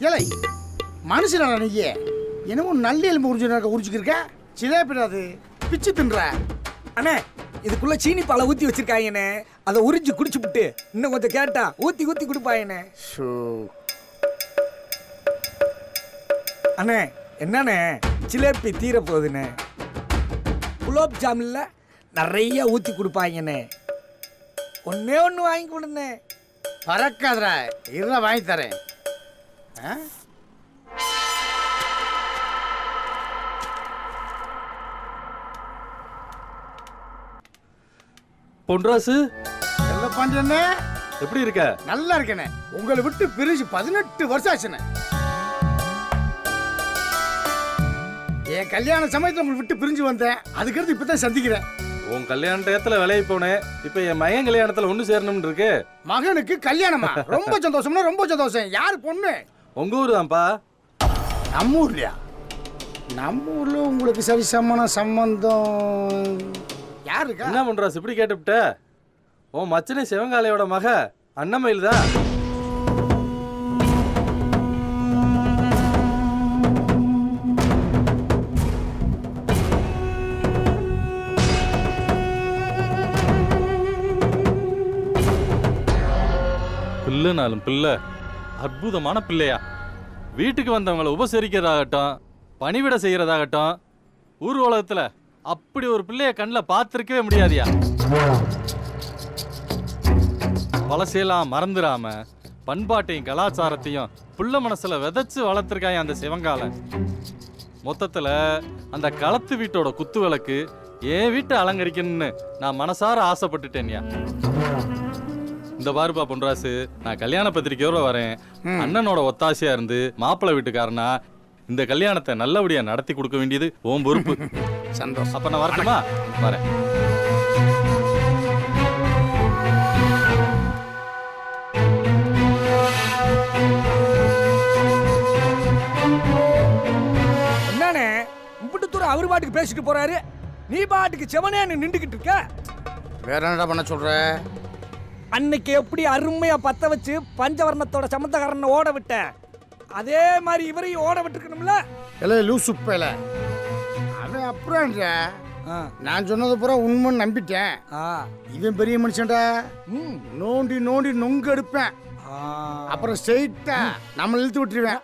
ஏலை மனுஷனா நீங்க என்னமோ நல்ல எலும்பு உறிஞ்சிக்கிருக்க சிலேபிடாது பிச்சு தின்ற. அண்ணே இதுக்குள்ள சீனி பாலை ஊற்றி வச்சிருக்காங்கண்ணே. அதை உறிஞ்சு குடிச்சு விட்டு இன்னும் கொஞ்சம் கேட்டா ஊற்றி ஊற்றி கொடுப்பாங்கண்ணே. அண்ணே என்னண்ணே ஜிலேபி தீர போகுதுண்ணே. குலோப் ஜாமுன்ல நிறைய ஊற்றி கொடுப்பாங்கண்ணே. ஒன்னே ஒன்று வாங்கி கொடுண்ணே. பறக்காதரா இருடா வாங்கி தரேன். பொன்ராசு என்ன பண்றேன்னு எப்படி இருக்க? நல்லா இருக்கேனே. உங்களை விட்டு பிரிஞ்சு 18 வருஷம் ஆச்சுண்ணே. என் கல்யாண சமயத்தில் உங்களை விட்டு பிரிஞ்சு வந்தேன். அதுக்கடுத்து இப்பதான் சந்திக்கிறேன். உன் கல்யாண டயத்துல விலையை போனேன். இப்ப என் மகன் கல்யாணத்துல ஒண்ணு சேரணும்னு இருக்கு. மகனுக்கு கல்யாணமா? ரொம்ப சந்தோஷம்னா ரொம்ப சந்தோஷம். யாரு பொண்ணு? உங்க ஊர் தான்ப்பா. நம்ம ஊர்லயா? நம்ம ஊர்ல உங்களுக்கு சரிசமான சம்பந்தம் யாருக்கா? என்ன பொன்ராசு இப்படி கேட்டுவிட்ட? உன் மச்சனே சிவங்காலையோட மக அண்ணமயில் தான். பிள்ளைனாலும் பிள்ளை அற்புதமான பிள்ளையா. வீட்டுக்கு வந்தவங்களை உபசரிக்கிறதாகட்டும், பணிவிட செய்யறதாகட்டும், ஊர் உலகத்துல அப்படி ஒரு பிள்ளைய கண்ணில் பார்த்துருக்கவே முடியாதியா. பழசையெல்லாம் மறந்துடாம பண்பாட்டையும் கலாச்சாரத்தையும் புள்ள மனசுல விதைச்சு வளர்த்துருக்காங்க அந்த சிவங்காலன். மொத்தத்துல அந்த களத்து வீட்டோட குத்து விளக்கு என் வீட்டை அலங்கரிக்கணும்னு நான் மனசார ஆசைப்பட்டுட்டேன்யா. இந்த பாருப்பா பொன்ராசு, நான் கல்யாண பத்திரிக்கையோட வரேன். அண்ணனோட ஒத்தாசையா இருந்து மாப்பிள்ளை வீட்டுக்காரனா இந்த கல்யாணத்தை நல்லபடியா நடத்தி கொடுக்க வேண்டியது உன் பொறுப்பு. சந்தோஷம். அப்ப நான் வரட்டுமா? வரேன். என்னண்ணே இப்படி தூரம் அவர் பாட்டுக்கு பேசிட்டு போறாரு, நீ பாட்டுக்கு செவனேன்னு நின்றுகிட்டு இருக்க. வேற என்னடா பண்ண சொல்ற? அன்னைக்கு எப்படி அருமையா பத்த வச்சு பஞ்சவர்ணத்தோட சமந்தகாரனை ஓட விட்டேன், அதே மாதிரி இவரையும் ஓட விட்டுருக்கணும்ல. இல்லை லூசு பேல அவன் அப்புறம் நான் சொன்னது பூரா உண்மைன்னு நம்பிட்டேன். இவன் பெரிய மனுஷன்டா. நோண்டி நோண்டி நொங்கு எடுப்பேன். அப்புறம் ஸ்ட்ரெயிட்டா நம்ம இழுத்து விட்டுருவேன்.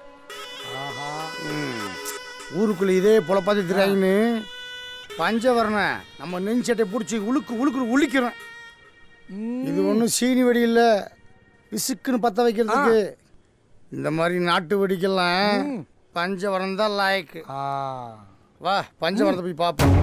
ஊருக்குள்ள இதே பொழப்பாத்தி திராயின்னு பஞ்சவரண நம்ம நெஞ்சட்டை பிடிச்சி உழுக்கு உளிக்கிறோம். இது ஒன்றும் சீனி வெடி இல்லை, பிசுக்குன்னு பற்ற வைக்கிறதுக்கு. இந்த மாதிரி நாட்டு வெடிக்கெல்லாம் பஞ்சவரம் தான் லாய்க்கு. வா பஞ்சவரத்தை போய் பார்ப்போம்.